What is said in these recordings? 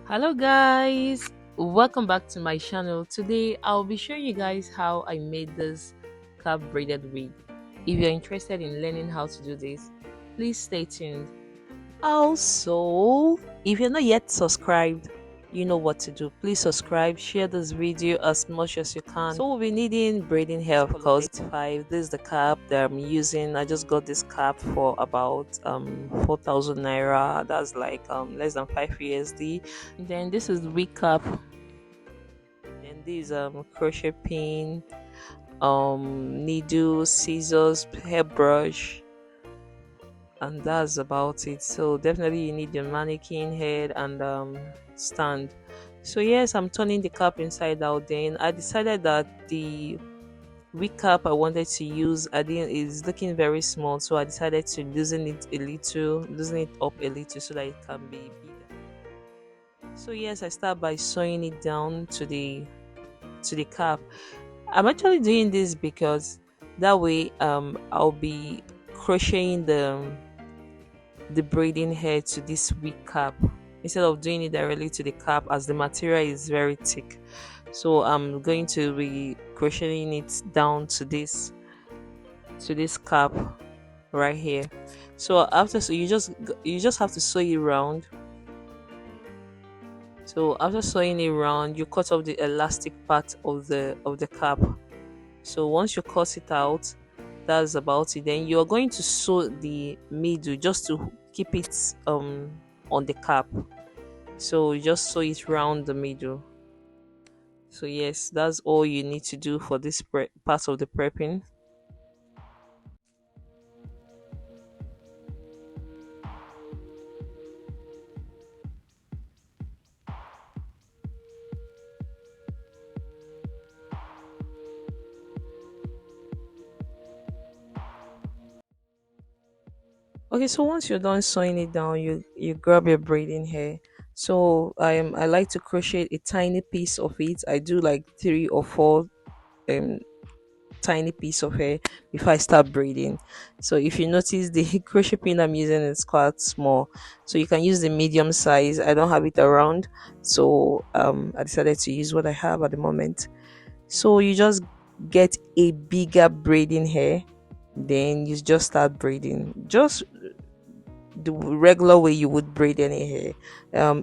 Hello guys, welcome back to my channel. Today I'll be showing you guys how I made this cap braided wig. If you're interested in learning how to do this, please stay tuned. Also, if you're not yet subscribed, you know what to do. Please subscribe, share this video as much as you can. So we'll be needing braiding hair, of course. 5. This is the cap that I'm using. I just got this cap for about 4,000 naira. That's like less than 5 USD. Then this is the wig cap. Then this crochet pin, needle, scissors, hairbrush, and that's about it. So definitely you need your mannequin head and stand. So yes, I'm turning the cap inside out. Then I decided that the wig cap I wanted to use, I didn't is looking very small, so I decided to loosen it up a little so that it can be bigger. So yes, I start by sewing it down to the cap. I'm actually doing this because that way I'll be crocheting the braiding hair to this wig cap instead of doing it directly to the cap, as the material is very thick. So I'm going to be crocheting it down to this cap right here. So after, so you just have to sew it round. So after sewing it round, you cut off the elastic part of the cap. So once you cut it out, that's about it. Then you're going to sew the middle just to keep it on the cap. So you just sew it round the middle. So yes, that's all you need to do for this part of the prepping. Okay, so once you're done sewing it down, you grab your braiding hair. So I like to crochet a tiny piece of it. I do like 3 or 4 um tiny piece of hair before I start braiding. So if you notice, the crochet pin I'm using is quite small, so you can use the medium size. I don't have it around, so I decided to use what I have at the moment. So you just get a bigger braiding hair, then you just start braiding just the regular way you would braid any hair.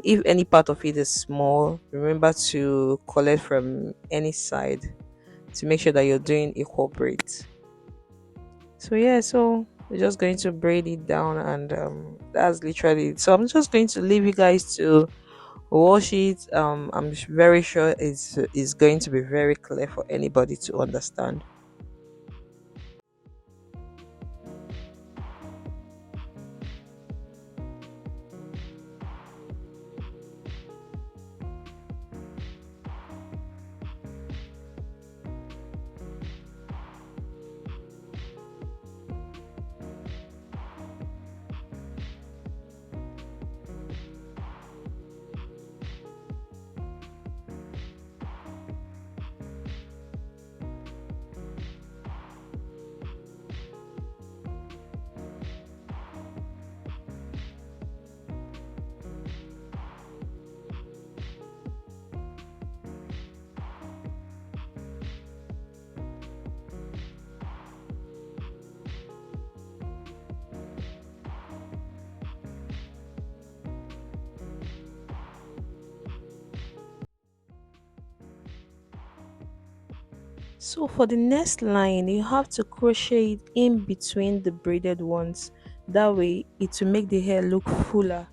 If any part of it is small, remember to collect from any side to make sure that you're doing equal braids. So yeah, so we're just going to braid it down, and that's literally it. So I'm just going to leave you guys to wash it. I'm very sure it's going to be very clear for anybody to understand. So for the next line, you have to crochet it in between the braided ones. That way it will make the hair look fuller.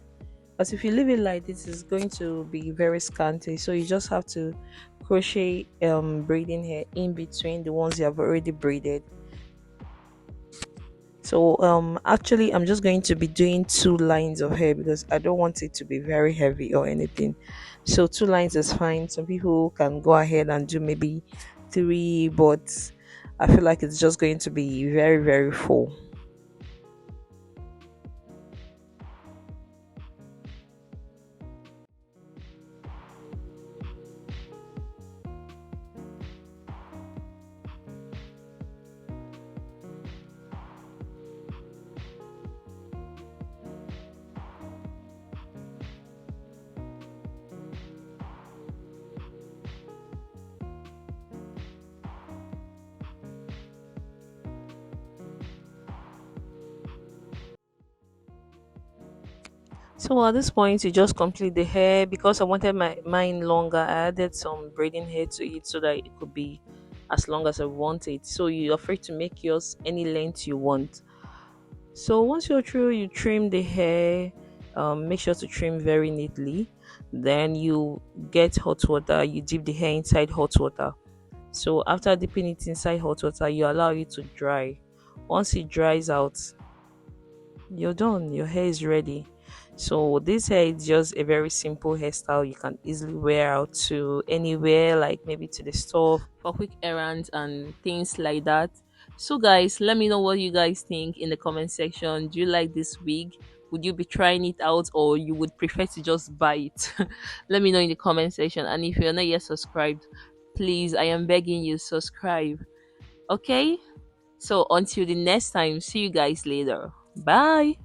But if you leave it like this, it's going to be very scanty. So you just have to crochet braiding hair in between the ones you have already braided. So actually I'm just going to be doing 2 lines of hair because I don't want it to be very heavy or anything. So 2 lines is fine. Some people can go ahead and do maybe 3, but I feel like it's just going to be very full. So at this point, you just complete the hair. Because I wanted mine longer, I added some braiding hair to it so that it could be as long as I want it. So you're free to make yours any length you want. So once you're through, you trim the hair. Make sure to trim very neatly. Then you get hot water. You dip the hair inside hot water. So after dipping it inside hot water, you allow it to dry. Once it dries out, you're done. Your hair is ready. So this hair is just a very simple hairstyle you can easily wear out to anywhere, like maybe to the store for quick errands and things like that. So guys, let me know what you guys think in the comment section. Do you like this wig? Would you be trying it out, or you would prefer to just buy it? Let me know in the comment section. And if you're not yet subscribed, please, I am begging you, subscribe. Okay? So until the next time, see you guys later. Bye.